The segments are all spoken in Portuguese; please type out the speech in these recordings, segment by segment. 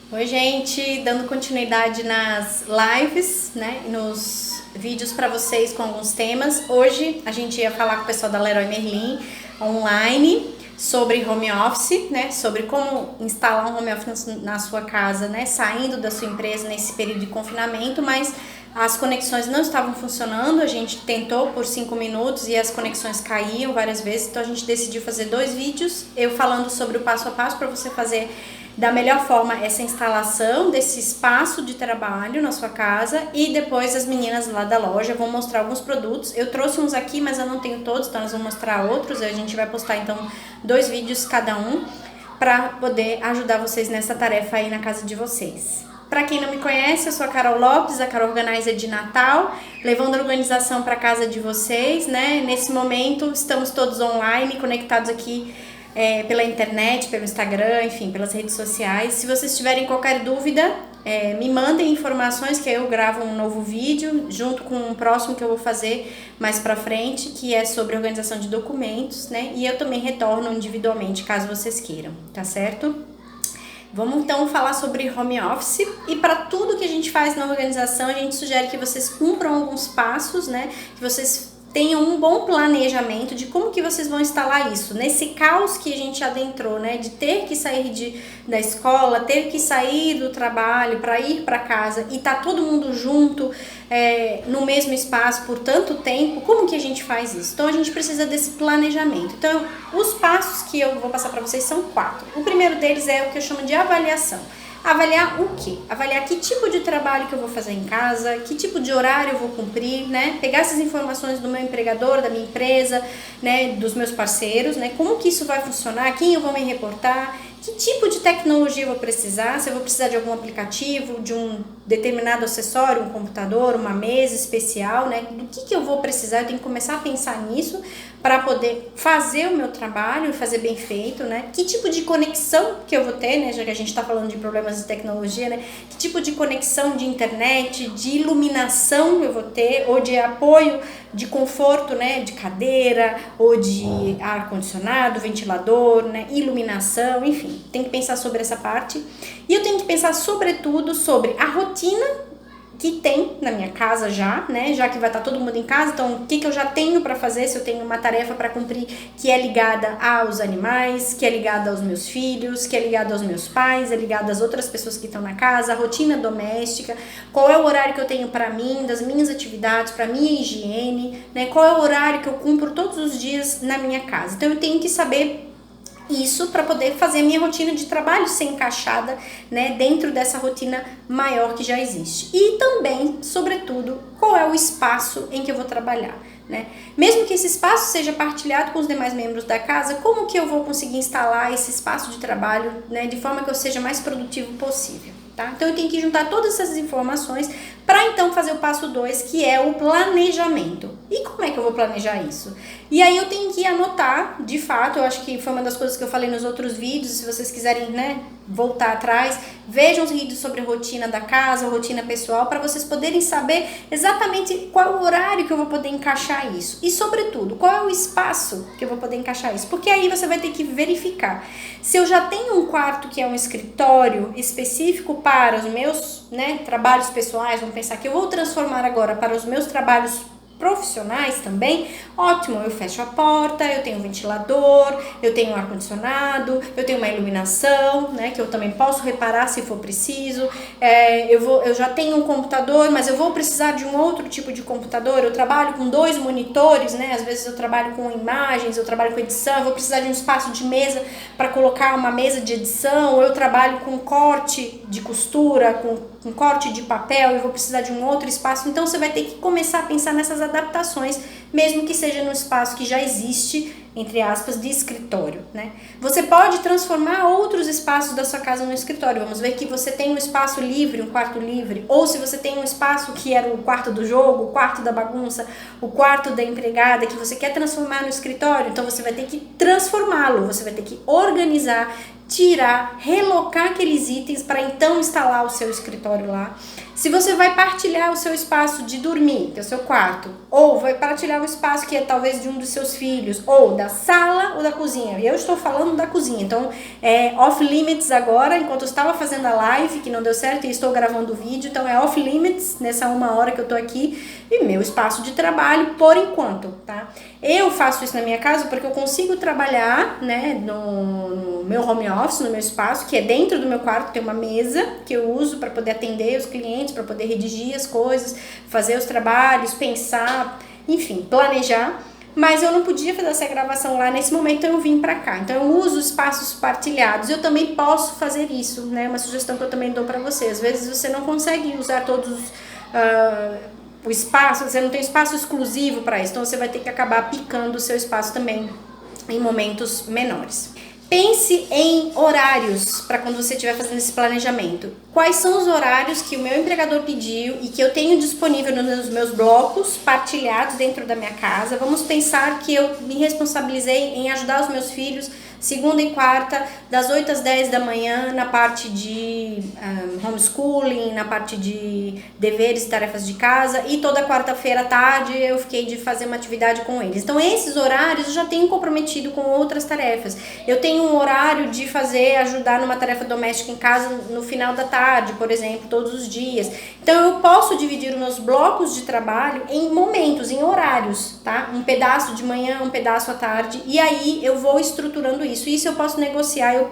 Oi, gente, dando continuidade nas lives, né, nos vídeos para vocês com alguns temas. Hoje a gente ia falar com o pessoal da Leroy Merlin online sobre home office, né, sobre como instalar um home office na sua casa, né, saindo da sua empresa nesse período de confinamento, mas as conexões não estavam funcionando, a gente tentou por 5 minutos e as conexões caíam várias vezes, então a gente decidiu fazer 2 vídeos, eu falando sobre o passo a passo para você fazer da melhor forma essa instalação desse espaço de trabalho na sua casa, e depois as meninas lá da loja vão mostrar alguns produtos. Eu trouxe uns aqui, mas eu não tenho todos, então elas vão mostrar outros, e a gente vai postar então 2 vídeos cada um para poder ajudar vocês nessa tarefa aí na casa de vocês. Para quem não me conhece, eu sou a Carol Lopes, a Carol Organizer de Natal, levando a organização para casa de vocês, né? Nesse momento estamos todos online, conectados aqui pela internet, pelo Instagram, enfim, pelas redes sociais. Se vocês tiverem qualquer dúvida, me mandem informações que eu gravo um novo vídeo junto com um próximo que eu vou fazer mais pra frente, que é sobre organização de documentos, né? E eu também retorno individualmente, caso vocês queiram, tá certo? Vamos então falar sobre home office, e para tudo que a gente faz na organização, a gente sugere que vocês cumpram alguns passos, né? Que vocês tenham um bom planejamento de como que vocês vão instalar isso, nesse caos que a gente adentrou, né, de ter que sair da escola, ter que sair do trabalho para ir para casa e tá todo mundo junto no mesmo espaço por tanto tempo. Como que a gente faz isso? Então a gente precisa desse planejamento. Então os passos que eu vou passar para vocês são 4. O primeiro deles é o que eu chamo de avaliação. Avaliar o quê? Avaliar que tipo de trabalho que eu vou fazer em casa, que tipo de horário eu vou cumprir, né? Pegar essas informações do meu empregador, da minha empresa, né? Dos meus parceiros, né? Como que isso vai funcionar, quem eu vou me reportar, que tipo de tecnologia eu vou precisar, se eu vou precisar de algum aplicativo, de um determinado acessório, um computador, uma mesa especial, né? Do que eu vou precisar, eu tenho que começar a pensar nisso para poder fazer o meu trabalho e fazer bem feito, né? Que tipo de conexão que eu vou ter, né? Já que a gente está falando de problemas de tecnologia, né? Que tipo de conexão de internet, de iluminação eu vou ter, ou de apoio, de conforto, né? De cadeira, ou de ar-condicionado, ventilador, né? Iluminação, enfim. Tem que pensar sobre essa parte. E eu tenho que pensar, sobretudo, sobre a rotina que tem na minha casa já, né? Já que vai estar todo mundo em casa, então o que eu já tenho para fazer, se eu tenho uma tarefa para cumprir que é ligada aos animais, que é ligada aos meus filhos, que é ligada aos meus pais, é ligada às outras pessoas que estão na casa, a rotina doméstica, qual é o horário que eu tenho para mim, das minhas atividades, para minha higiene, né? Qual é o horário que eu cumpro todos os dias na minha casa. Então eu tenho que saber isso para poder fazer a minha rotina de trabalho ser encaixada, né, dentro dessa rotina maior que já existe. E também, sobretudo, qual é o espaço em que eu vou trabalhar, né? Mesmo que esse espaço seja partilhado com os demais membros da casa, como que eu vou conseguir instalar esse espaço de trabalho, né, de forma que eu seja mais produtivo possível, tá? Então eu tenho que juntar todas essas informações para então fazer o passo 2, que é o planejamento. E como é que eu vou planejar isso? E aí eu tenho que anotar, de fato, eu acho que foi uma das coisas que eu falei nos outros vídeos. Se vocês quiserem, né, voltar atrás, vejam os vídeos sobre rotina da casa, rotina pessoal, para vocês poderem saber exatamente qual é o horário que eu vou poder encaixar isso. E, sobretudo, qual é o espaço que eu vou poder encaixar isso. Porque aí você vai ter que verificar. Se eu já tenho um quarto que é um escritório específico para os meus, né, trabalhos pessoais, vamos pensar que eu vou transformar agora para os meus trabalhos profissionais também, ótimo, eu fecho a porta, eu tenho um ventilador, eu tenho um ar-condicionado, eu tenho uma iluminação, né, que eu também posso reparar se for preciso, eu já tenho um computador, mas eu vou precisar de um outro tipo de computador, eu trabalho com 2 monitores, né, às vezes eu trabalho com imagens, eu trabalho com edição, eu vou precisar de um espaço de mesa para colocar uma mesa de edição, ou eu trabalho com corte de costura, com corte de papel, eu vou precisar de um outro espaço. Então você vai ter que começar a pensar nessas adaptações, mesmo que seja no espaço que já existe, entre aspas, de escritório, né? Você pode transformar outros espaços da sua casa no escritório. Vamos ver que você tem um espaço livre, um quarto livre, ou se você tem um espaço que era o quarto do jogo, o quarto da bagunça, o quarto da empregada, que você quer transformar no escritório, então você vai ter que transformá-lo, você vai ter que organizar, tirar, relocar aqueles itens para então instalar o seu escritório lá. Se você vai partilhar o seu espaço de dormir, que é o seu quarto, ou vai partilhar o espaço que é talvez de um dos seus filhos, ou da sala ou da cozinha. E eu estou falando da cozinha, então é off limits agora, enquanto eu estava fazendo a live, que não deu certo, e estou gravando o vídeo, então é off limits nessa 1 hora que eu tô aqui, e meu espaço de trabalho por enquanto, tá? Eu faço isso na minha casa porque eu consigo trabalhar, né, no meu home office, no meu espaço, que é dentro do meu quarto, tem uma mesa que eu uso para poder atender os clientes, para poder redigir as coisas, fazer os trabalhos, pensar, enfim, planejar. Mas eu não podia fazer essa gravação lá nesse momento, então eu vim pra cá. Então eu uso espaços partilhados. Eu também posso fazer isso, né? Uma sugestão que eu também dou pra você. Às vezes você não consegue usar todos o espaço, você não tem espaço exclusivo para isso. Então você vai ter que acabar picando o seu espaço também em momentos menores. Pense em horários para quando você estiver fazendo esse planejamento. Quais são os horários que o meu empregador pediu e que eu tenho disponível nos meus blocos partilhados dentro da minha casa? Vamos pensar que eu me responsabilizei em ajudar os meus filhos segunda e quarta, das 8 às 10 da manhã, na parte de homeschooling, na parte de deveres e tarefas de casa, e toda quarta-feira à tarde eu fiquei de fazer uma atividade com eles. Então esses horários eu já tenho comprometido com outras tarefas. Eu tenho um horário de ajudar numa tarefa doméstica em casa no final da tarde, por exemplo, todos os dias. Então eu posso dividir os meus blocos de trabalho em momentos, em horários, tá? Um pedaço de manhã, um pedaço à tarde, e aí eu vou estruturando isso. Isso eu posso negociar, eu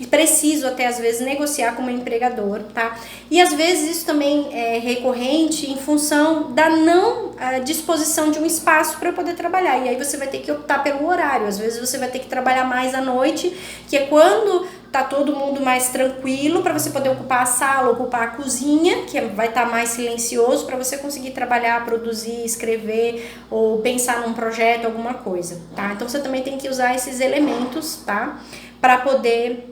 preciso até às vezes negociar com o meu empregador, tá? E às vezes isso também é recorrente em função da não disposição de um espaço para eu poder trabalhar. E aí você vai ter que optar pelo horário. Às vezes você vai ter que trabalhar mais à noite, que é quando tá todo mundo mais tranquilo, para você poder ocupar a sala, ocupar a cozinha, que vai estar mais silencioso, para você conseguir trabalhar, produzir, escrever ou pensar num projeto, alguma coisa, tá? Então você também tem que usar esses elementos, tá? Para poder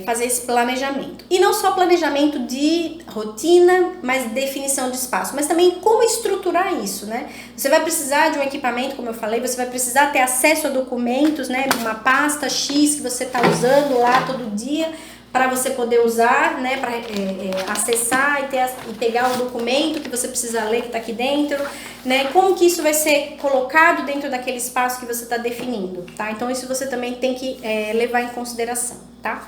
fazer esse planejamento. E não só planejamento de rotina, mas definição de espaço, mas também como estruturar isso, né? Você vai precisar de um equipamento, como eu falei, você vai precisar ter acesso a documentos, né? Uma pasta X que você está usando lá todo dia, para você poder usar, né, para acessar e pegar o documento que você precisa ler que está aqui dentro, né, como que isso vai ser colocado dentro daquele espaço que você está definindo, tá? Então isso você também tem que levar em consideração, tá?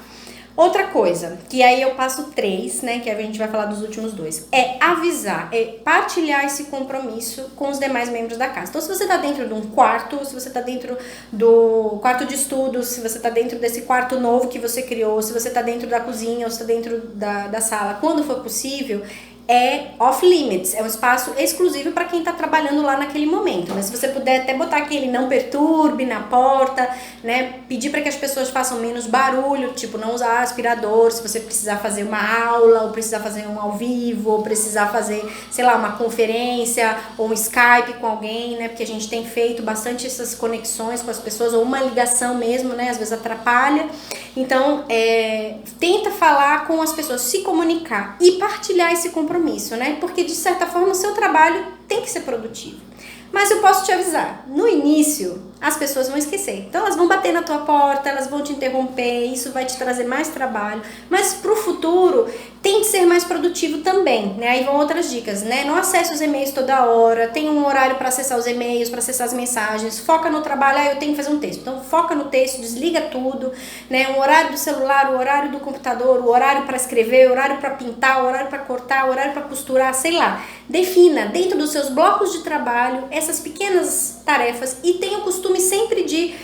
Outra coisa, que aí eu passo 3, né, que a gente vai falar dos últimos 2, é avisar, é partilhar esse compromisso com os demais membros da casa. Então, se você está dentro de um quarto, se você está dentro do quarto de estudos, se você está dentro desse quarto novo que você criou, se você está dentro da cozinha ou se está dentro da sala, quando for possível, é off limits, é um espaço exclusivo para quem está trabalhando lá naquele momento. Mas se você puder até botar aquele não perturbe na porta, né, pedir para que as pessoas façam menos barulho, tipo não usar aspirador, se você precisar fazer uma aula, ou precisar fazer um ao vivo, ou precisar fazer, sei lá, uma conferência, ou um Skype com alguém, né, porque a gente tem feito bastante essas conexões com as pessoas, ou uma ligação mesmo, né, às vezes atrapalha. Então, tenta falar com as pessoas, se comunicar e partilhar esse compromisso, né? Porque, de certa forma, o seu trabalho tem que ser produtivo. Mas eu posso te avisar, no início as pessoas vão esquecer. Então elas vão bater na tua porta, elas vão te interromper, isso vai te trazer mais trabalho. Mas pro futuro, tem que ser mais produtivo também, né? Aí vão outras dicas, né? Não acesse os e-mails toda hora, tem um horário para acessar os e-mails, para acessar as mensagens, foca no trabalho, eu tenho que fazer um texto. Então foca no texto, desliga tudo, né? O horário do celular, o horário do computador, o horário para escrever, o horário para pintar, o horário para cortar, o horário para costurar, sei lá. Defina dentro dos seus blocos de trabalho essas pequenas tarefas e tenha o costume sempre de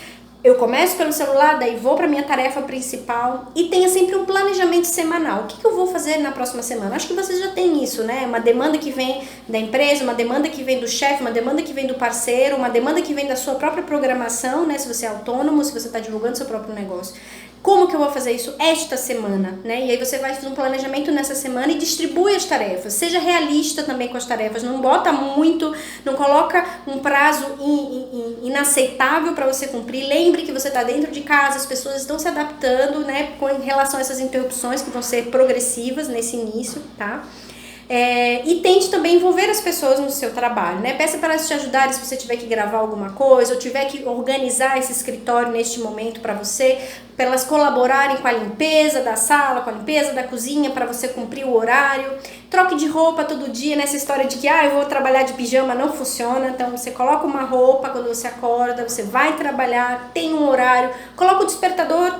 eu começo pelo celular, daí vou para minha tarefa principal e tenha sempre um planejamento semanal. O que eu vou fazer na próxima semana? Acho que vocês já têm isso, né? Uma demanda que vem da empresa, uma demanda que vem do chefe, uma demanda que vem do parceiro, uma demanda que vem da sua própria programação, né? Se você é autônomo, se você está divulgando seu próprio negócio. Como que eu vou fazer isso esta semana, né? E aí você vai fazer um planejamento nessa semana e distribui as tarefas. Seja realista também com as tarefas, não bota muito, não coloca um prazo inaceitável para você cumprir. Lembre que você está dentro de casa, as pessoas estão se adaptando, né, com relação a essas interrupções que vão ser progressivas nesse início, tá? E tente também envolver as pessoas no seu trabalho, né? Peça para elas te ajudarem se você tiver que gravar alguma coisa ou tiver que organizar esse escritório neste momento para você, para elas colaborarem com a limpeza da sala, com a limpeza da cozinha, para você cumprir o horário. Troque de roupa todo dia, nessa história de que eu vou trabalhar de pijama, não funciona. Então você coloca uma roupa quando você acorda, você vai trabalhar, tem um horário, coloca o despertador.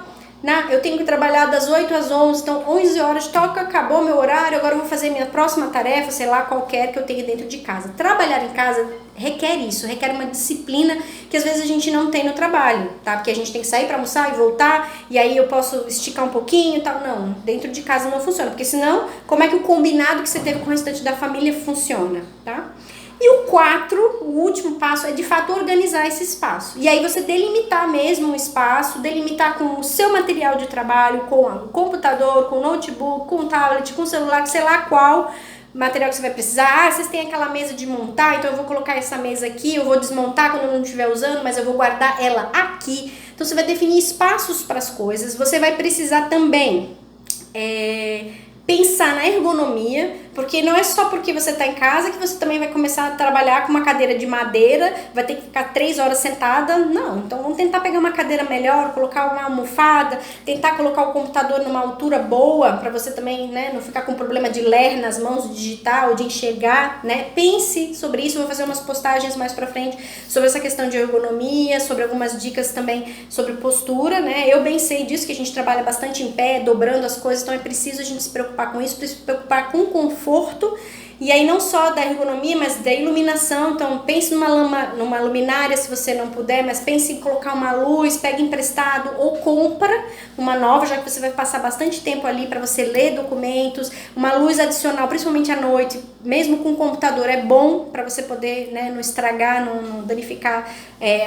Eu tenho que trabalhar das 8 às 11, então 11 horas toca, acabou meu horário, agora eu vou fazer minha próxima tarefa, sei lá, qualquer que eu tenha dentro de casa. Trabalhar em casa requer isso, requer uma disciplina que às vezes a gente não tem no trabalho, tá? Porque a gente tem que sair para almoçar e voltar, e aí eu posso esticar um pouquinho e tal. Não, dentro de casa não funciona, porque senão, como é que o combinado que você teve com o restante da família funciona, tá? E o 4, o último passo, é de fato organizar esse espaço. E aí você delimitar mesmo o espaço, delimitar com o seu material de trabalho, com o computador, com o notebook, com o tablet, com o celular, sei lá qual material que você vai precisar. Vocês têm aquela mesa de montar, então eu vou colocar essa mesa aqui, eu vou desmontar quando eu não estiver usando, mas eu vou guardar ela aqui. Então você vai definir espaços para as coisas. Você vai precisar também pensar na ergonomia, porque não é só porque você está em casa que você também vai começar a trabalhar com uma cadeira de madeira, vai ter que ficar 3 horas sentada. Não, então vamos tentar pegar uma cadeira melhor, colocar uma almofada, tentar colocar o computador numa altura boa, para você também, né, não ficar com problema de ler nas mãos, de digitar ou de enxergar, né? Pense sobre isso, eu vou fazer umas postagens mais pra frente sobre essa questão de ergonomia, sobre algumas dicas também sobre postura, né? Eu bem sei disso, que a gente trabalha bastante em pé, dobrando as coisas, então é preciso a gente se preocupar com isso, se preocupar com o conforto. E aí não só da ergonomia, mas da iluminação. Então pense numa luminária se você não puder, mas pense em colocar uma luz, pega emprestado ou compra uma nova, já que você vai passar bastante tempo ali para você ler documentos. Uma luz adicional, principalmente à noite, mesmo com o computador, é bom para você poder, né, não estragar, não danificar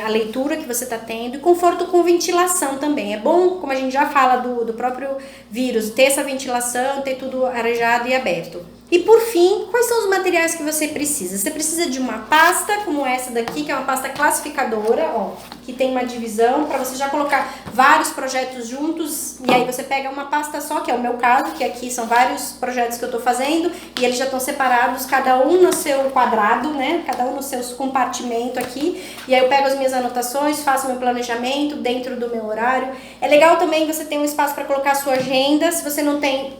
a leitura que você está tendo. E conforto com ventilação também. É bom, como a gente já fala do próprio vírus, ter essa ventilação, ter tudo arejado e aberto. E por fim, quais são os materiais que você precisa? Você precisa de uma pasta como essa daqui, que é uma pasta classificadora, ó, que tem uma divisão para você já colocar vários projetos juntos, e aí você pega uma pasta só, que é o meu caso, que aqui são vários projetos que eu tô fazendo, e eles já estão separados, cada um no seu quadrado, né, cada um no seu compartimento aqui, e aí eu pego as minhas anotações, faço meu planejamento dentro do meu horário. É legal também você ter um espaço para colocar a sua agenda, se você não tem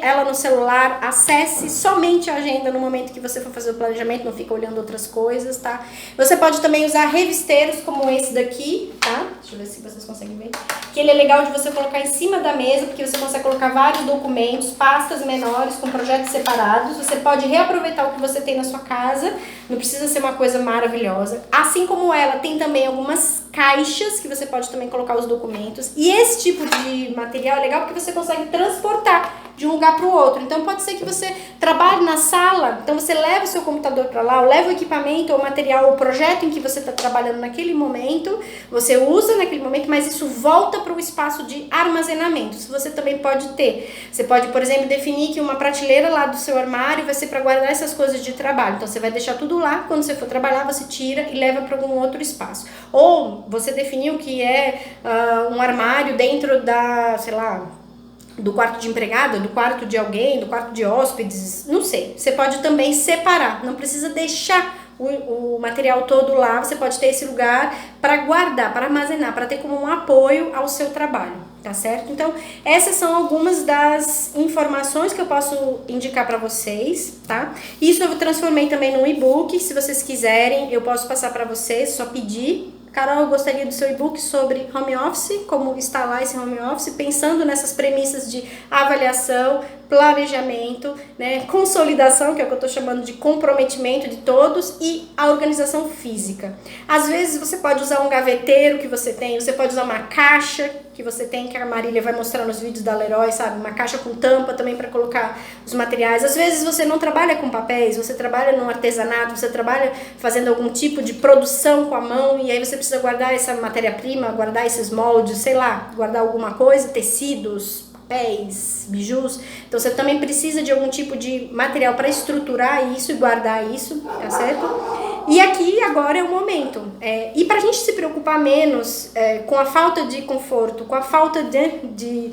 ela no celular, acesse somente a agenda no momento que você for fazer o planejamento, não fica olhando outras coisas, tá? Você pode também usar revisteiros como esse daqui, tá? Deixa eu ver se vocês conseguem ver. Que ele é legal de você colocar em cima da mesa, porque você consegue colocar vários documentos, pastas menores com projetos separados. Você pode reaproveitar o que você tem na sua casa, não precisa ser uma coisa maravilhosa. Assim como ela, tem também algumas caixas que você pode também colocar os documentos. E esse tipo de material é legal porque você consegue transportar de um lugar para o outro. Então pode ser que você trabalhe na sala, então você leva o seu computador para lá, ou leva o equipamento, ou o material, ou o projeto em que você está trabalhando naquele momento, você usa naquele momento, mas isso volta para o espaço de armazenamento. Isso você também pode ter. Você pode, por exemplo, definir que uma prateleira lá do seu armário vai ser para guardar essas coisas de trabalho. Então você vai deixar tudo lá, quando você for trabalhar, você tira e leva para algum outro espaço. Ou você definiu que é um armário dentro da, sei lá, do quarto de empregada, do quarto de alguém, do quarto de hóspedes, não sei. Você pode também separar, não precisa deixar o material todo lá, você pode ter esse lugar para guardar, para armazenar, para ter como um apoio ao seu trabalho, tá certo? Então, essas são algumas das informações que eu posso indicar para vocês, tá? Isso eu transformei também num e-book, se vocês quiserem, eu posso passar para vocês, só pedir. Carol, eu gostaria do seu e-book sobre home office, como instalar esse home office, pensando nessas premissas de avaliação, planejamento, né, consolidação, que é o que eu estou chamando de comprometimento de todos, e a organização física. Às vezes você pode usar um gaveteiro que você tem, você pode usar uma caixa que você tem, que a Marília vai mostrar nos vídeos da Leroy, sabe? Uma caixa com tampa também para colocar os materiais. Às vezes você não trabalha com papéis, você trabalha no artesanato, você trabalha fazendo algum tipo de produção com a mão, e aí você precisa guardar essa matéria-prima, guardar esses moldes, sei lá, guardar alguma coisa, tecidos, papéis, bijus. Então você também precisa de algum tipo de material para estruturar isso e guardar isso, tá certo? E aqui agora é o momento. E para a gente se preocupar menos com a falta de conforto, com a falta de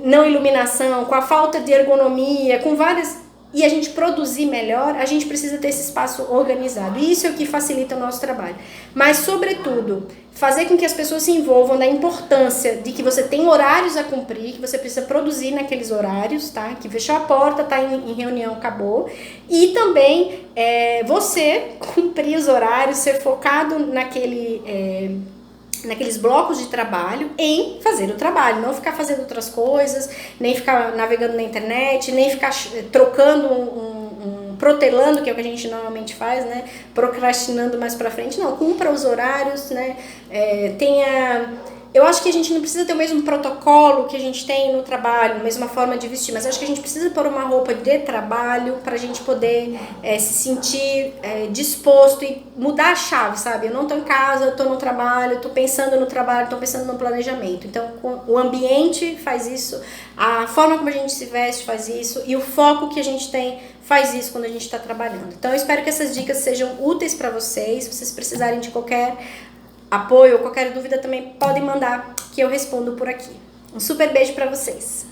não iluminação, com a falta de ergonomia, com várias e a gente produzir melhor, a gente precisa ter esse espaço organizado. E isso é o que facilita o nosso trabalho. Mas, sobretudo, fazer com que as pessoas se envolvam na importância de que você tem horários a cumprir, que você precisa produzir naqueles horários, tá? Que fechou a porta, tá em reunião, acabou. E também você cumprir os horários, ser focado naqueles blocos de trabalho em fazer o trabalho, não ficar fazendo outras coisas, nem ficar navegando na internet, nem ficar trocando protelando, que é o que a gente normalmente faz, né? Procrastinando mais pra frente. Não, cumpra os horários, né? Eu acho que a gente não precisa ter o mesmo protocolo que a gente tem no trabalho, a mesma forma de vestir, mas acho que a gente precisa pôr uma roupa de trabalho pra gente poder se sentir disposto e mudar a chave, sabe? Eu não tô em casa, eu tô no trabalho, eu tô pensando no trabalho, tô pensando no planejamento. Então, o ambiente faz isso, a forma como a gente se veste faz isso e o foco que a gente tem faz isso quando a gente está trabalhando. Então, eu espero que essas dicas sejam úteis para vocês. Se vocês precisarem de qualquer apoio ou qualquer dúvida, também podem mandar que eu respondo por aqui. Um super beijo para vocês!